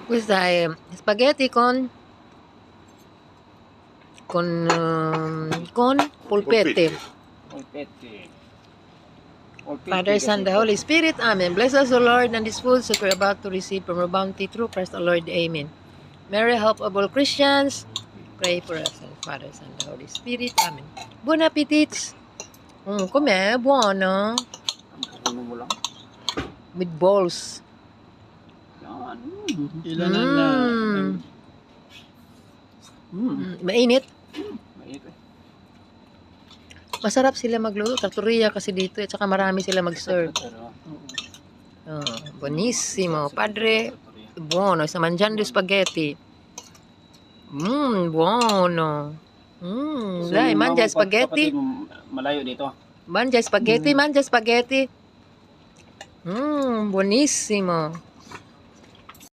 Questa è spaghetti con polpette. Polpetti. Polpetti Father, kasi Son, the ito. Holy Spirit. Amen. Bless us, O Lord, and these foods that we're about to receive from your bounty through Christ the Lord. Amen. Mary, help of all Christians, pray for us. And Father, Son, the Holy Spirit. Amen. Buon appetit! Com'è? Buono. Ano mo lang? With balls. Yan. Ilanan na. Mainit. Mait eh. Masarap sila magluto. Trattoria kasi dito. At saka marami sila mag-serve. Pero, Oh, buonissimo. Padre, buono. Sa mangiando spaghetti. Buono. Dai, yung mangia mga spaghetti. kapatid mo, malayo dito. Mangia spaghetti, mangia spaghetti. Buonissimo.